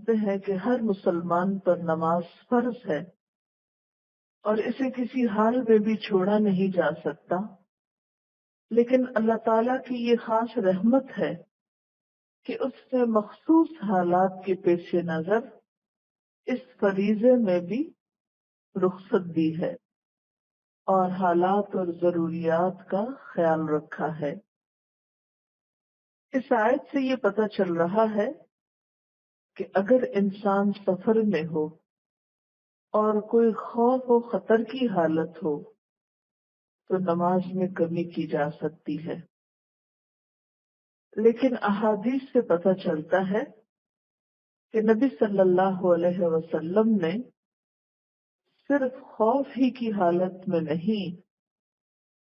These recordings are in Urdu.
کہتے ہیں کہ ہر مسلمان پر نماز فرض ہے اور اسے کسی حال میں بھی چھوڑا نہیں جا سکتا، لیکن اللہ تعالیٰ کی یہ خاص رحمت ہے کہ اس نے مخصوص حالات کے پیش نظر اس فریضے میں بھی رخصت دی ہے اور حالات اور ضروریات کا خیال رکھا ہے۔ اس آیت سے یہ پتہ چل رہا ہے کہ اگر انسان سفر میں ہو اور کوئی خوف و خطر کی حالت ہو تو نماز میں کمی کی جا سکتی ہے، لیکن احادیث سے پتہ چلتا ہے کہ نبی صلی اللہ علیہ وسلم نے صرف خوف ہی کی حالت میں نہیں،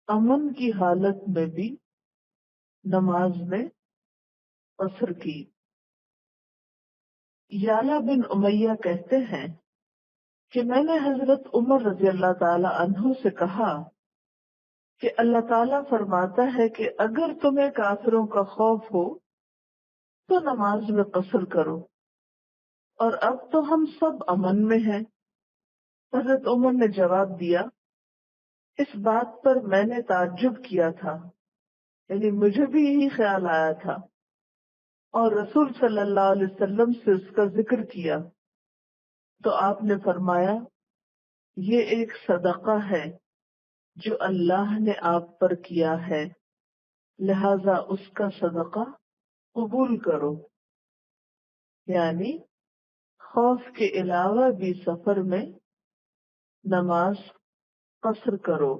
امن کی حالت میں بھی نماز میں قصر کی۔ یالا بن امیہ کہتے ہیں کہ میں نے حضرت عمر رضی اللہ تعالی عنہ سے کہا کہ اللہ تعالیٰ فرماتا ہے کہ اگر تمہیں کافروں کا خوف ہو تو نماز میں قصر کرو، اور اب تو ہم سب امن میں ہیں۔ حضرت عمر نے جواب دیا، اس بات پر میں نے تعجب کیا تھا، یعنی مجھے بھی یہی خیال آیا تھا، اور رسول صلی اللہ علیہ وسلم سے اس کا ذکر کیا تو آپ نے فرمایا یہ ایک صدقہ ہے جو اللہ نے آپ پر کیا ہے، لہذا اس کا صدقہ قبول کرو، یعنی خوف کے علاوہ بھی سفر میں نماز قصر کرو۔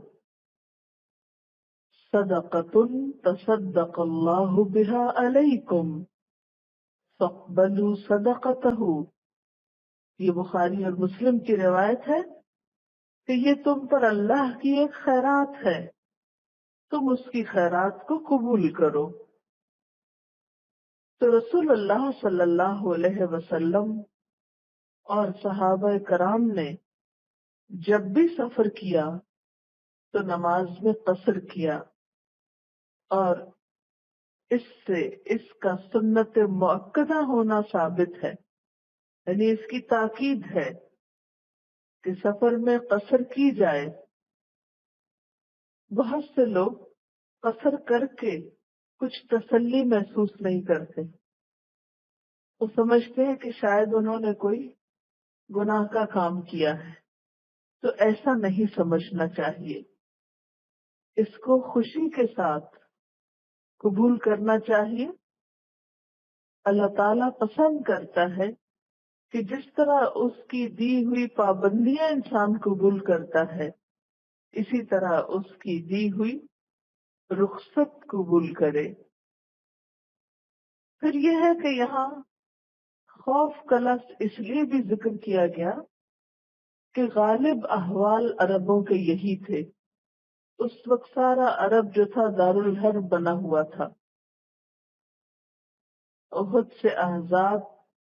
صدقۃ تصدق اللہ بہا علیکم فاقبلوا صدقتہ، یہ بخاری اور مسلم کی روایت ہے کہ یہ تم پر اللہ کی ایک خیرات ہے، تم اس کی خیرات کو قبول کرو۔ تو رسول اللہ صلی اللہ علیہ وسلم اور صحابہ کرام نے جب بھی سفر کیا تو نماز میں قصر کیا، اور اس سے اس کا سنت مؤکدہ ہونا ثابت ہے، یعنی اس کی تاکید ہے کہ سفر میں قصر کی جائے۔ بہت سے لوگ قصر کر کے کچھ تسلی محسوس نہیں کرتے، وہ سمجھتے ہیں کہ شاید انہوں نے کوئی گناہ کا کام کیا ہے، تو ایسا نہیں سمجھنا چاہیے، اس کو خوشی کے ساتھ قبول کرنا چاہیے۔ اللہ تعالیٰ پسند کرتا ہے کہ جس طرح اس کی دی ہوئی پابندیاں انسان قبول کرتا ہے، اسی طرح اس کی دی ہوئی رخصت قبول کرے۔ پھر یہ ہے کہ یہاں خوف کا لفظ اس لیے بھی ذکر کیا گیا کہ غالب احوال عربوں کے یہی تھے۔ اس وقت سارا عرب جو تھا دارالحرب بنا ہوا تھا۔ احد سے احزاب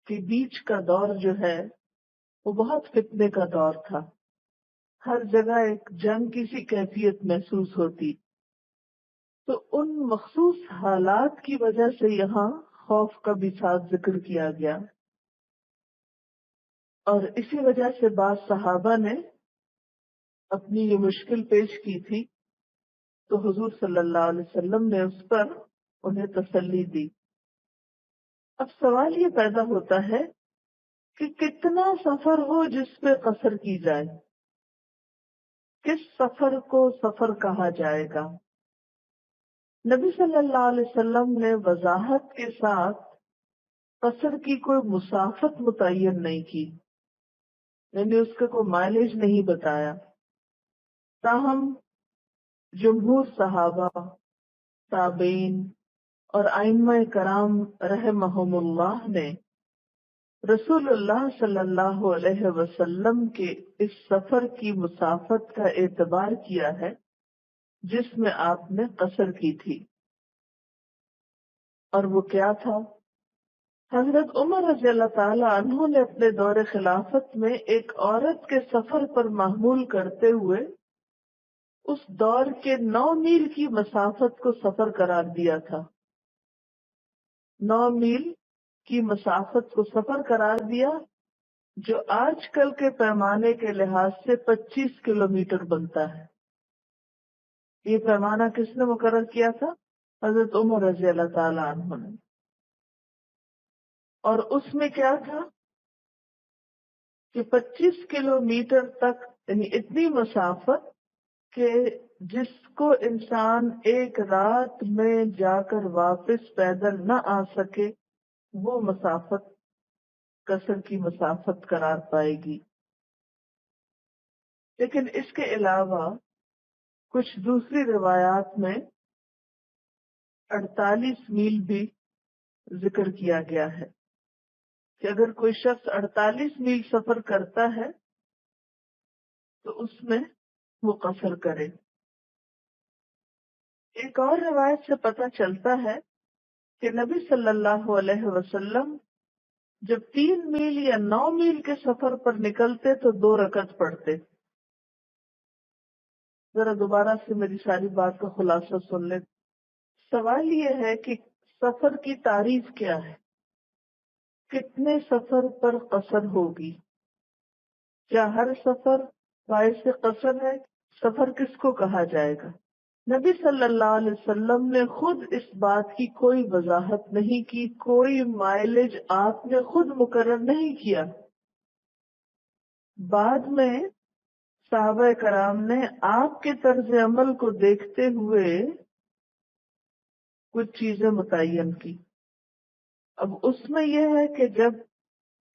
کے بیچ کا دور جو ہے وہ بہت فتنے کا دور تھا، ہر جگہ ایک جنگ کی سی کیفیت محسوس ہوتی، تو ان مخصوص حالات کی وجہ سے یہاں خوف کا بھی ساتھ ذکر کیا گیا، اور اسی وجہ سے بعض صحابہ نے اپنی یہ مشکل پیش کی تھی تو حضور صلی اللہ علیہ وسلم نے اس پر انہیں تسلی دی۔ اب سوال یہ پیدا ہوتا ہے کہ کتنا سفر ہو جس پہ قصر کی جائے، کس سفر کو سفر کہا جائے گا؟ نبی صلی اللہ علیہ وسلم نے وضاحت کے ساتھ قصر کی کوئی مسافت متعین نہیں کی، یعنی اس کا کوئی مائلیج نہیں بتایا، تاہم جمہور صحابہ، تابعین اور ائمہ کرام رحمہم اللہ نے رسول اللہ صلی اللہ علیہ وسلم کے اس سفر کی مسافت کا اعتبار کیا ہے جس میں آپ نے قصر کی تھی، اور وہ کیا تھا؟ حضرت عمر رضی اللہ تعالی عنہ نے اپنے دور خلافت میں ایک عورت کے سفر پر محمول کرتے ہوئے اس دور کے 9 میل کی مسافت کو سفر قرار دیا تھا۔ 9 میل کی مسافت کو سفر قرار دیا جو آج کل کے پیمانے کے لحاظ سے 25 کلومیٹر بنتا ہے۔ یہ پیمانہ کس نے مقرر کیا تھا؟ حضرت عمر رضی اللہ تعالی عنہ نے۔ اور اس میں کیا تھا کہ 25 کلومیٹر تک، یعنی اتنی مسافت کہ جس کو انسان ایک رات میں جا کر واپس پیدل نہ آ سکے، وہ مسافت قصر کی مسافت قرار پائے گی۔ لیکن اس کے علاوہ کچھ دوسری روایات میں 48 میل بھی ذکر کیا گیا ہے کہ اگر کوئی شخص 48 میل سفر کرتا ہے تو اس میں وہ قصر کرے۔ ایک اور روایت سے پتہ چلتا ہے کہ نبی صلی اللہ علیہ وسلم جب 3 میل یا 9 میل کے سفر پر نکلتے تو 2 رکعت پڑھتے۔ ذرا دوبارہ سے میری ساری بات کا خلاصہ سن لیں۔ سوال یہ ہے کہ سفر کی تعریف کیا ہے؟ کتنے سفر پر قصر ہوگی؟ کیا ہر سفر باعث قصر ہے؟ سفر کس کو کہا جائے گا؟ نبی صلی اللہ علیہ وسلم نے خود اس بات کی کوئی وضاحت نہیں کی، کوئی مائلج آپ نے خود مقرر نہیں کیا۔ بعد میں صحابہ کرام نے آپ کے طرز عمل کو دیکھتے ہوئے کچھ چیزیں متعین کی۔ اب اس میں یہ ہے کہ جب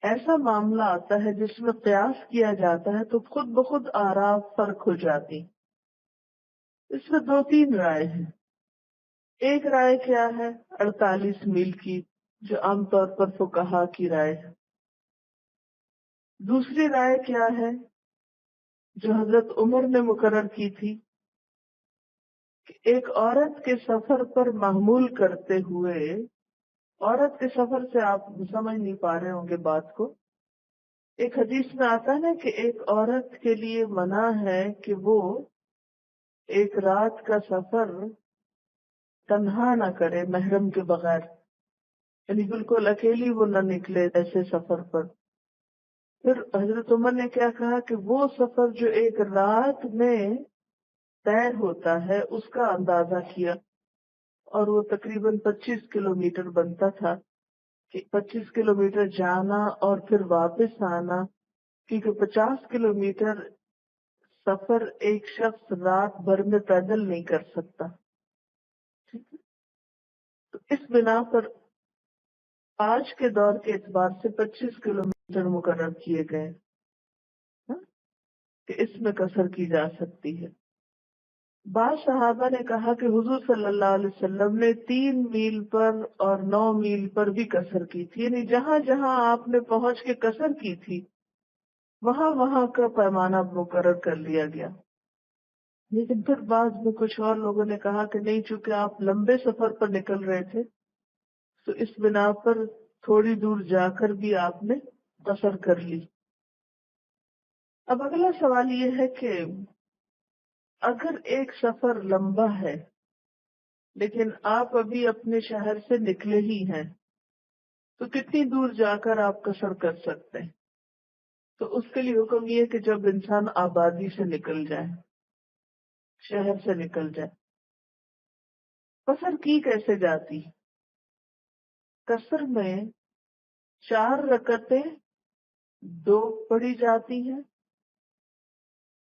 ایسا معاملہ آتا ہے جس میں قیاس کیا جاتا ہے تو خود بخود آراء فرق ہو جاتی۔ اس میں 2-3 رائے ہیں۔ ایک رائے کیا ہے؟ 48 میل کی، جو عام طور پر فقہا کی رائے ہے۔ دوسری رائے کیا ہے جو حضرت عمر نے مقرر کی تھی کہ ایک عورت کے سفر پر محمول کرتے ہوئے، عورت کے سفر سے آپ سمجھ نہیں پا رہے ہوں گے بات کو، ایک حدیث میں آتا ہے نا کہ ایک عورت کے لیے منع ہے کہ وہ ایک رات کا سفر تنہا نہ کرے محرم کے بغیر، یعنی بالکل اکیلی وہ نہ نکلے ایسے سفر پر۔ پھر حضرت عمر نے کیا کہا کہ وہ سفر جو ایک رات میں طے ہوتا ہے اس کا اندازہ کیا، اور وہ تقریباً 25 کلومیٹر بنتا تھا کہ 25 کلومیٹر جانا اور پھر واپس آنا، کیونکہ 50 کلومیٹر سفر ایک شخص رات بھر میں پیدل نہیں کر سکتا۔ تو اس بنا پر آج کے دور کے اعتبار سے 25 کلومیٹر مقرر کیے گئے کہ اس میں قصر کی جا سکتی ہے۔ بعض صحابہ نے کہا کہ حضور صلی اللہ علیہ وسلم نے 3 میل پر اور 9 میل پر بھی قصر کی تھی، یعنی جہاں جہاں آپ نے پہنچ کے قصر کی تھی وہاں وہاں کا پیمانہ مقرر کر لیا گیا۔ لیکن پھر بعض میں کچھ اور لوگوں نے کہا کہ نہیں، چونکہ آپ لمبے سفر پر نکل رہے تھے تو اس بنا پر تھوڑی دور جا کر بھی آپ نے قصر کر لی۔ اب اگلا سوال یہ ہے کہ اگر ایک سفر لمبا ہے لیکن آپ ابھی اپنے شہر سے نکلے ہی ہیں تو کتنی دور جا کر آپ قصر کر سکتے ہیں؟ تو اس کے لیے حکم یہ کہ جب انسان آبادی سے نکل جائے، شہر سے نکل جائے۔ قصر کی کیسے جاتی؟ قصر میں 4 رکعتیں 2 پڑھی جاتی ہیں۔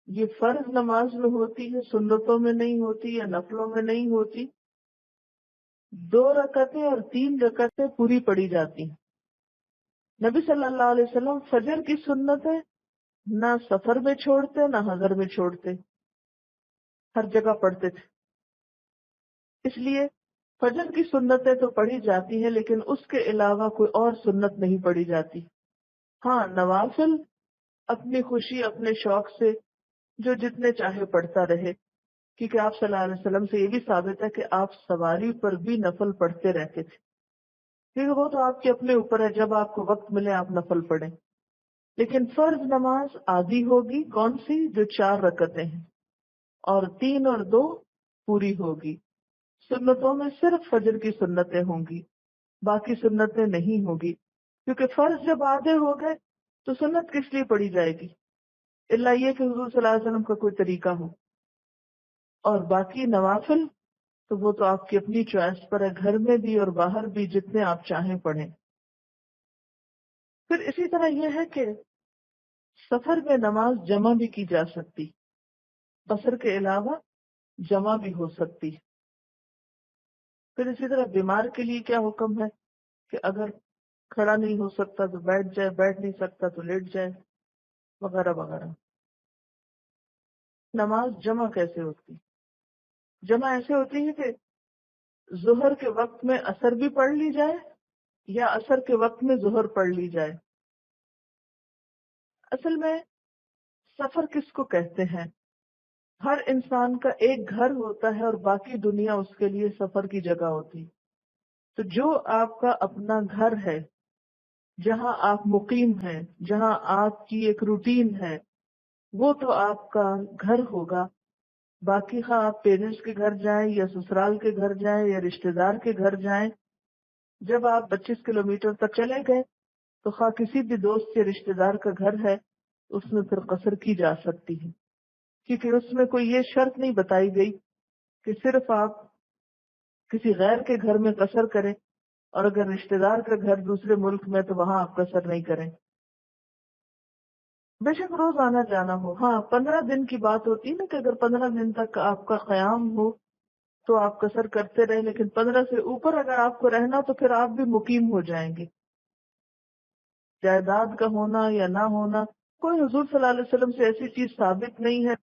یہ فرض نماز میں ہوتی ہے، سنتوں میں نہیں ہوتی یا نفلوں میں نہیں ہوتی۔ 2 رکعتیں اور 3 رکعتیں پوری پڑھی جاتی ہیں۔ نبی صلی اللہ علیہ وسلم فجر کی سنتیں نہ سفر میں چھوڑتے نہ حضر میں چھوڑتے، ہر جگہ پڑھتے تھے۔ اس لیے فجر کی سنتیں تو پڑھی جاتی ہیں لیکن اس کے علاوہ کوئی اور سنت نہیں پڑھی جاتی۔ ہاں، نوافل اپنی خوشی اپنے شوق سے جو جتنے چاہے پڑھتا رہے، کیونکہ آپ صلی اللہ علیہ وسلم سے یہ بھی ثابت ہے کہ آپ سواری پر بھی نفل پڑھتے رہتے تھے، کیونکہ وہ تو آپ کے اپنے اوپر ہے، جب آپ کو وقت ملے آپ نفل پڑھیں۔ لیکن فرض نماز آدھی ہوگی، کون سی؟ جو 4 رکعتیں ہیں، اور 3 اور 2 پوری ہوگی۔ سنتوں میں صرف فجر کی سنتیں ہوں گی، باقی سنتیں نہیں ہوگی۔ کیونکہ فرض جب آدھے ہو گئے تو سنت کس لیے پڑھی جائے گی، الا یہ کہ حضور صلی اللہ علیہ وسلم کا کوئی طریقہ ہو. اور باقی نوافل تو وہ تو آپ کی اپنی چوائس پر ہے، گھر میں بھی اور باہر بھی جتنے آپ چاہیں پڑھیں. پھر اسی طرح یہ ہے کہ سفر میں نماز جمع بھی کی جا سکتی، قصر کے علاوہ جمع بھی ہو سکتی. پھر اسی طرح بیمار کے لیے کیا حکم ہے کہ اگر کھڑا نہیں ہو سکتا تو بیٹھ جائے، بیٹھ نہیں سکتا تو لیٹ جائے، وغیرہ وغیرہ. نماز جمع کیسے ہوتی؟ جمع ایسے ہوتی ہے کہ ظہر کے وقت میں عصر بھی پڑھ لی جائے یا عصر کے وقت میں ظہر پڑھ لی جائے. اصل میں سفر کس کو کہتے ہیں؟ ہر انسان کا ایک گھر ہوتا ہے اور باقی دنیا اس کے لیے سفر کی جگہ ہوتی. تو جو آپ کا اپنا گھر ہے، جہاں آپ مقیم ہیں، جہاں آپ کی ایک روٹین ہے، وہ تو آپ کا گھر ہوگا. باقی خواہ آپ پیرنٹس کے گھر جائیں یا سسرال کے گھر جائیں یا رشتہ دار کے گھر جائیں، جب آپ 25 کلومیٹر تک چلے گئے تو خواہ کسی بھی دوست یا رشتہ دار کا گھر ہے، اس میں پھر قصر کی جا سکتی ہے. کیونکہ اس میں کوئی یہ شرط نہیں بتائی گئی کہ صرف آپ کسی غیر کے گھر میں قصر کریں اور اگر رشتہ دار کا گھر دوسرے ملک میں تو وہاں آپ قصر نہیں کریں. بے شک روز آنا جانا ہو، ہاں 15 دن کی بات ہوتی ہے نا کہ اگر 15 دن تک آپ کا قیام ہو تو آپ قصر کرتے رہیں، لیکن 15 سے اوپر اگر آپ کو رہنا تو پھر آپ بھی مقیم ہو جائیں گے. جائیداد کا ہونا یا نہ ہونا کوئی حضور صلی اللہ علیہ وسلم سے ایسی چیز ثابت نہیں ہے.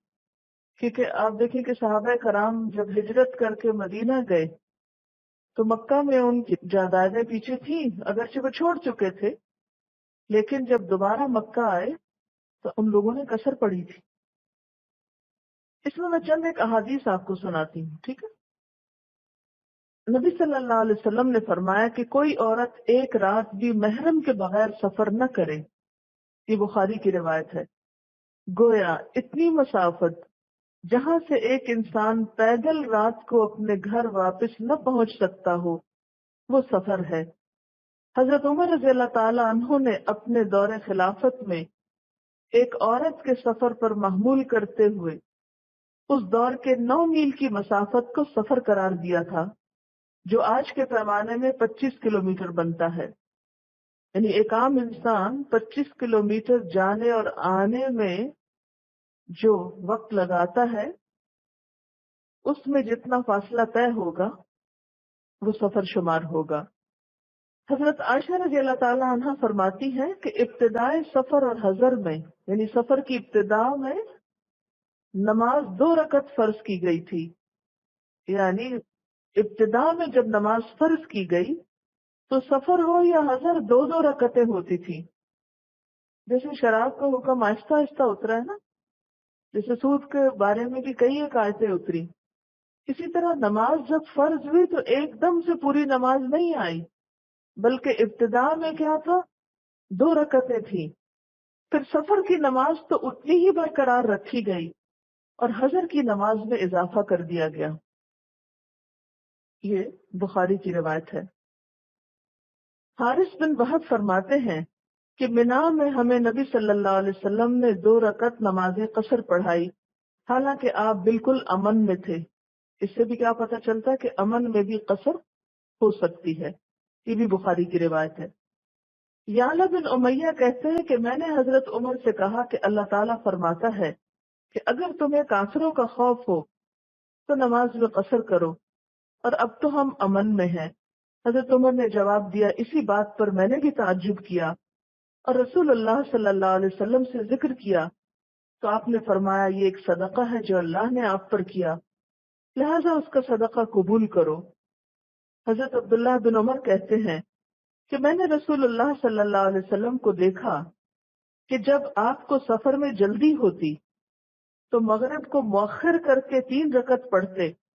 کیونکہ آپ دیکھیں کہ صحابہ کرام جب ہجرت کر کے مدینہ گئے تو مکہ میں ان کی جائیدادیں پیچھے تھیں، اگرچہ وہ چھوڑ چکے تھے، لیکن جب دوبارہ مکہ آئے تو ان لوگوں نے قصر پڑھی تھی. اس میں چند ایک احادیث آپ کو سناتی ہوں، ٹھیک ہے؟ نبی صلی اللہ علیہ وسلم نے فرمایا کہ کوئی عورت ایک رات بھی محرم کے بغیر سفر نہ کرے. یہ بخاری کی روایت ہے. گویا اتنی مسافت جہاں سے ایک انسان پیدل رات کو اپنے گھر واپس نہ پہنچ سکتا ہو وہ سفر ہے. حضرت عمر رضی اللہ تعالی عنہ نے اپنے دور خلافت میں ایک عورت کے سفر پر محمول کرتے ہوئے اس دور کے 9 میل کی مسافت کو سفر قرار دیا تھا، جو آج کے پیمانے میں 25 کلومیٹر بنتا ہے. یعنی ایک عام انسان 25 کلومیٹر جانے اور آنے میں جو وقت لگاتا ہے اس میں جتنا فاصلہ طے ہوگا وہ سفر شمار ہوگا. حضرت عائشہ رضی اللہ تعالی عنہ فرماتی ہیں کہ ابتدائے سفر اور حضر میں، یعنی سفر کی ابتدا میں نماز 2 رکعت فرض کی گئی تھی. یعنی ابتدا میں جب نماز فرض کی گئی تو سفر ہو یا حضر 2 رکعتیں ہوتی تھی. جیسے شراب کا حکم آہستہ آہستہ اترا ہے نا، جیسے سود کے بارے میں بھی کئی ایک آیتیں اتری، اسی طرح نماز جب فرض ہوئی تو ایک دم سے پوری نماز نہیں آئی، بلکہ ابتدا میں کیا تھا، 2 رکعتیں تھیں. پھر سفر کی نماز تو اتنی ہی برقرار رکھی گئی اور حضر کی نماز میں اضافہ کر دیا گیا. یہ بخاری کی روایت ہے. حارث بن وہب فرماتے ہیں کہ منا میں ہمیں نبی صلی اللہ علیہ وسلم نے 2 رکعت نماز قصر پڑھائی، حالانکہ آپ بالکل امن میں تھے. اس سے بھی کیا پتہ چلتا ہے کہ امن میں بھی قصر ہو سکتی ہے. یہ بھی بخاری کی روایت ہے. یعلا بن امیہ کہتے ہیں کہ میں نے حضرت عمر سے کہا کہ اللہ تعالیٰ فرماتا ہے کہ اگر تمہیں کافروں کا خوف ہو تو نماز میں قصر کرو، اور اب تو ہم امن میں ہیں. حضرت عمر نے جواب دیا اسی بات پر میں نے بھی تعجب کیا اور رسول اللہ صلی اللہ علیہ وسلم سے ذکر کیا تو آپ نے فرمایا یہ ایک صدقہ ہے جو اللہ نے آپ پر کیا، لہذا اس کا صدقہ قبول کرو. حضرت عبداللہ بن عمر کہتے ہیں کہ میں نے رسول اللہ صلی اللہ علیہ وسلم کو دیکھا کہ جب آپ کو سفر میں جلدی ہوتی تو مغرب کو مؤخر کر کے 3 رکعت پڑھتے